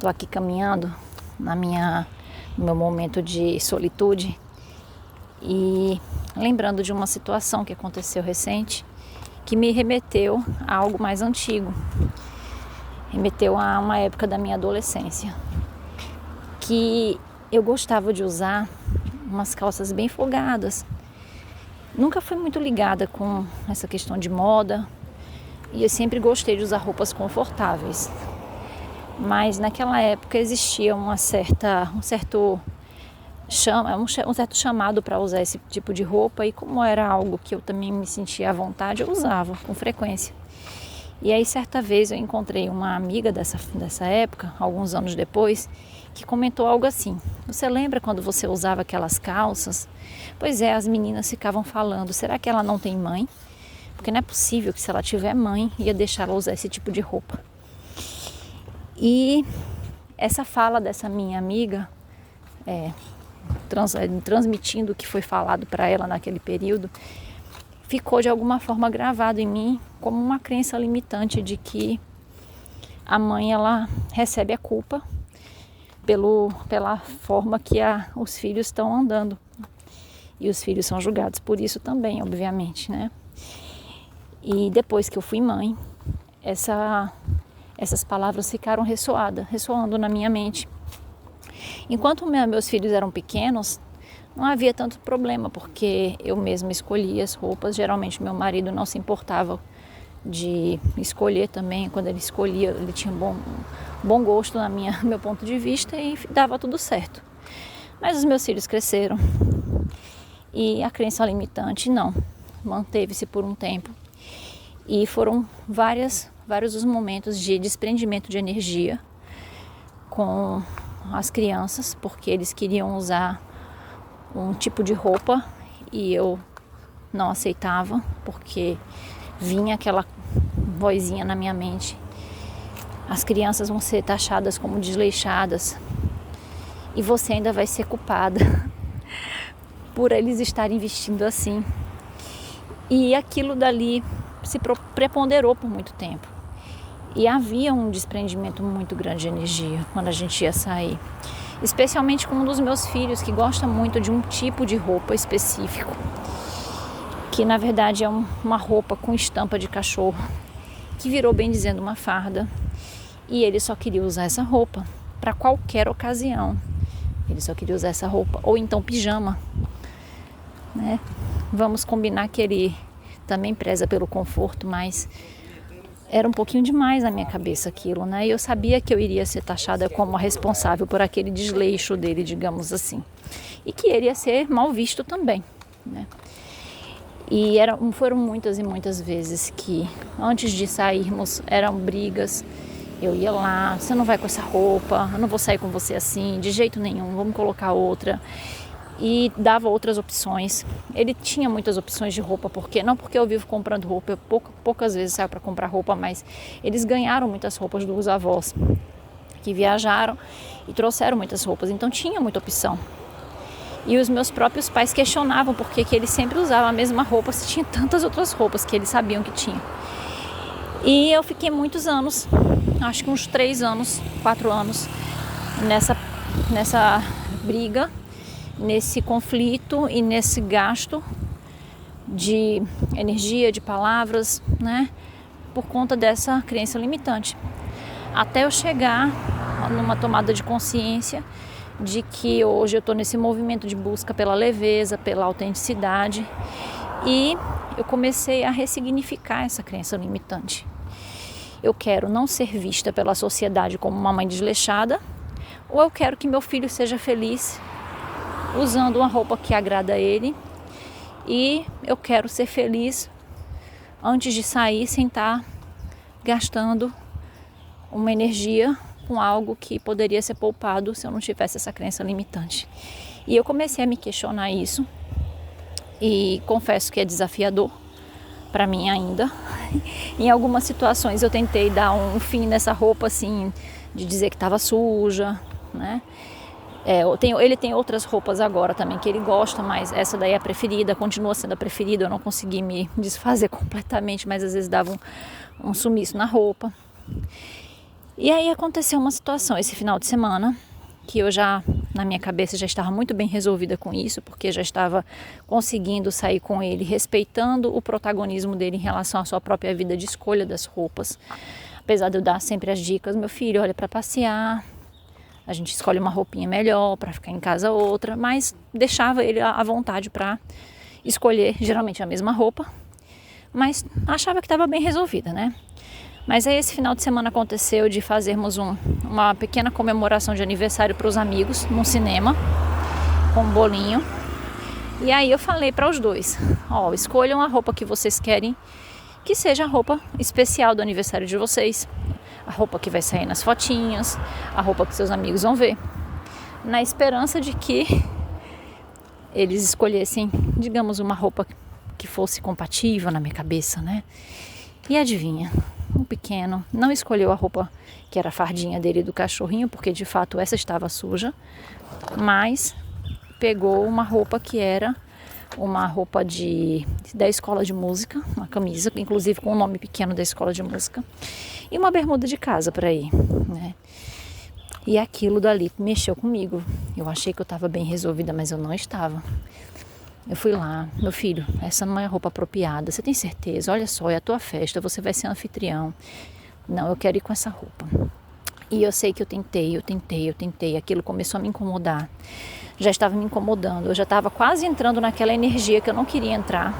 Estou aqui caminhando no meu momento de solitude e lembrando de uma situação que aconteceu recente que me remeteu a algo mais antigo, remeteu a uma época da minha adolescência, que eu gostava de usar umas calças bem folgadas. Nunca fui muito ligada com essa questão de moda e eu sempre gostei de usar roupas confortáveis. Mas naquela época existia um certo chamado para usar esse tipo de roupa, e como era algo que eu também me sentia à vontade, eu usava com frequência. E aí certa vez eu encontrei uma amiga dessa época, alguns anos depois, que comentou algo assim: você lembra quando você usava aquelas calças? Pois é, as meninas ficavam falando, será que ela não tem mãe? Porque não é possível que, se ela tiver mãe, ia deixar ela usar esse tipo de roupa. E essa fala dessa minha amiga, transmitindo o que foi falado para ela naquele período, ficou de alguma forma gravado em mim como uma crença limitante de que a mãe, ela recebe a culpa pela forma que os filhos estão andando. E os filhos são julgados por isso também, obviamente, né? E depois que eu fui mãe, essas palavras ficaram ressoando na minha mente. Enquanto meus filhos eram pequenos, não havia tanto problema, porque eu mesma escolhia as roupas. Geralmente meu marido não se importava de escolher também. Quando ele escolhia, ele tinha bom gosto meu ponto de vista, e dava tudo certo. Mas os meus filhos cresceram e a crença limitante manteve-se por um tempo. E foram vários os momentos de desprendimento de energia com as crianças, porque eles queriam usar um tipo de roupa e eu não aceitava, porque vinha aquela vozinha na minha mente: as crianças vão ser taxadas como desleixadas e você ainda vai ser culpada por eles estarem vestindo assim. E aquilo dali se preponderou por muito tempo. E havia um desprendimento muito grande de energia quando a gente ia sair. Especialmente com um dos meus filhos, que gosta muito de um tipo de roupa específico, que na verdade é uma roupa com estampa de cachorro, que virou, bem dizendo, uma farda. E ele só queria usar essa roupa para qualquer ocasião. Ele só queria usar essa roupa, ou então pijama, né? Vamos combinar que ele também preza pelo conforto, mas era um pouquinho demais na minha cabeça aquilo, né? E eu sabia que eu iria ser taxada como a responsável por aquele desleixo dele, digamos assim. E que ele ia ser mal visto também, né? E foram muitas e muitas vezes que, antes de sairmos, eram brigas. Eu ia lá: você não vai com essa roupa, eu não vou sair com você assim, de jeito nenhum, vamos colocar outra. E dava outras opções. Ele tinha muitas opções de roupa, não porque eu vivo comprando roupa, eu poucas vezes saio para comprar roupa, mas eles ganharam muitas roupas dos avós, que viajaram e trouxeram muitas roupas, então tinha muita opção. E os meus próprios pais questionavam por que ele sempre usava a mesma roupa, se tinha tantas outras roupas que eles sabiam que tinha. E eu fiquei muitos anos, acho que uns 3 anos, 4 anos, nessa briga, nesse conflito e nesse gasto de energia, de palavras, né? Por conta dessa crença limitante. Até eu chegar numa tomada de consciência de que hoje eu estou nesse movimento de busca pela leveza, pela autenticidade, e eu comecei a ressignificar essa crença limitante. Eu quero não ser vista pela sociedade como uma mãe desleixada, ou eu quero que meu filho seja feliz usando uma roupa que agrada a ele, e eu quero ser feliz antes de sair sem estar gastando uma energia com algo que poderia ser poupado se eu não tivesse essa crença limitante. E eu comecei a me questionar isso, e confesso que é desafiador para mim ainda. Em algumas situações eu tentei dar um fim nessa roupa, assim, de dizer que estava suja, né? Ele tem outras roupas agora também que ele gosta, mas essa daí é a preferida, continua sendo a preferida. Eu não consegui me desfazer completamente, mas às vezes dava um sumiço na roupa. E aí aconteceu uma situação esse final de semana que eu já, na minha cabeça, já estava muito bem resolvida com isso, porque já estava conseguindo sair com ele, respeitando o protagonismo dele em relação à sua própria vida de escolha das roupas. Apesar de eu dar sempre as dicas, meu filho, olha, para passear, a gente escolhe uma roupinha melhor, para ficar em casa outra, mas deixava ele à vontade para escolher geralmente a mesma roupa, mas achava que estava bem resolvida, né? Mas aí esse final de semana aconteceu de fazermos uma pequena comemoração de aniversário para os amigos num cinema, com um bolinho. E aí eu falei para os dois, escolham a roupa que vocês querem, que seja a roupa especial do aniversário de vocês, a roupa que vai sair nas fotinhas, a roupa que seus amigos vão ver, na esperança de que eles escolhessem, digamos, uma roupa que fosse compatível na minha cabeça, né? E adivinha, o pequeno não escolheu a roupa que era a fardinha dele do cachorrinho, porque de fato essa estava suja, mas pegou uma roupa que era uma roupa da escola de música, uma camisa, inclusive com o nome pequeno da escola de música, e uma bermuda de casa para ir, né? E aquilo dali mexeu comigo. Eu achei que eu estava bem resolvida, mas eu não estava. Eu fui lá, meu filho, essa não é a roupa apropriada, você tem certeza? Olha só, é a tua festa, você vai ser anfitrião. Não, eu quero ir com essa roupa. E eu sei que eu tentei, aquilo começou a me incomodar. Já estava me incomodando, eu já estava quase entrando naquela energia que eu não queria entrar.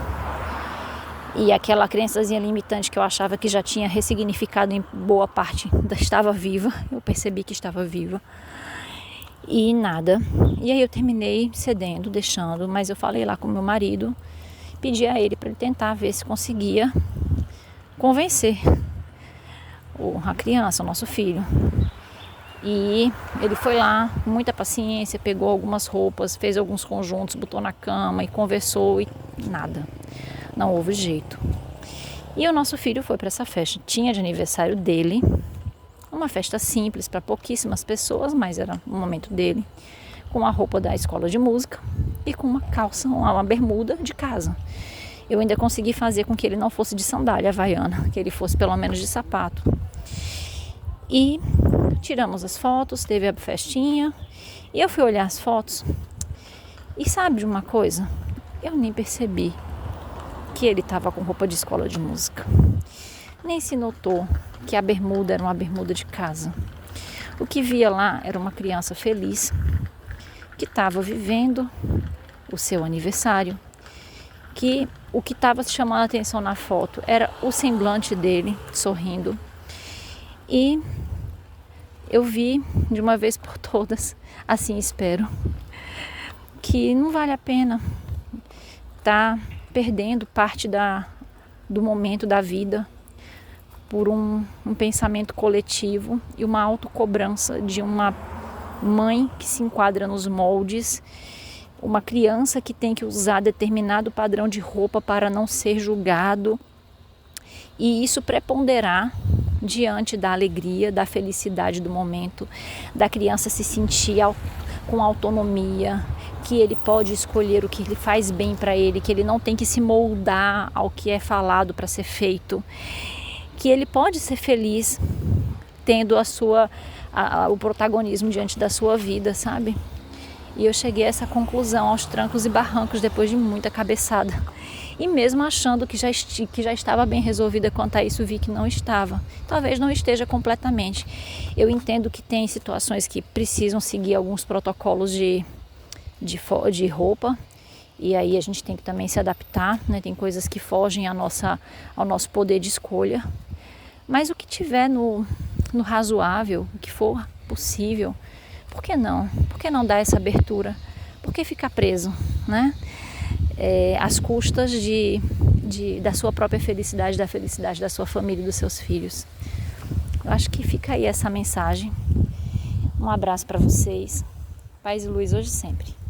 E aquela crençazinha limitante que eu achava que já tinha ressignificado em boa parte, estava viva, eu percebi que estava viva. E nada. E aí eu terminei cedendo, deixando, mas eu falei lá com meu marido, pedi a ele para ele tentar ver se conseguia convencer a criança, o nosso filho. E ele foi lá, com muita paciência, pegou algumas roupas, fez alguns conjuntos, botou na cama e conversou e nada. Não houve jeito. E o nosso filho foi para essa festa. Tinha de aniversário dele, uma festa simples para pouquíssimas pessoas, mas era o momento dele, com a roupa da escola de música e com uma calça, uma bermuda de casa. Eu ainda consegui fazer com que ele não fosse de sandália havaiana, que ele fosse pelo menos de sapato. E tiramos as fotos, teve a festinha, e eu fui olhar as fotos, e sabe de uma coisa? Eu nem percebi que ele estava com roupa de escola de música. Nem se notou que a bermuda era uma bermuda de casa. O que via lá era uma criança feliz que estava vivendo o seu aniversário, que o que estava chamando a atenção na foto era o semblante dele sorrindo. E eu vi de uma vez por todas, assim espero, que não vale a pena estar perdendo parte do momento da vida por um pensamento coletivo e uma autocobrança de uma mãe que se enquadra nos moldes, uma criança que tem que usar determinado padrão de roupa para não ser julgado, e isso preponderar diante da alegria, da felicidade do momento, da criança se sentir com autonomia, que ele pode escolher o que ele faz bem para ele, que ele não tem que se moldar ao que é falado para ser feito, que ele pode ser feliz tendo o protagonismo diante da sua vida, sabe? E eu cheguei a essa conclusão aos trancos e barrancos depois de muita cabeçada. E mesmo achando que já estava bem resolvida quanto a isso, vi que não estava. Talvez não esteja completamente. Eu entendo que tem situações que precisam seguir alguns protocolos de roupa, e aí a gente tem que também se adaptar, né? Tem coisas que fogem ao nosso poder de escolha. Mas o que tiver no razoável, o que for possível, por que não? Por que não dar essa abertura? Por que ficar preso, né? Às custas da sua própria felicidade, da felicidade da sua família e dos seus filhos. Eu acho que fica aí essa mensagem. Um abraço para vocês. Paz e luz hoje e sempre.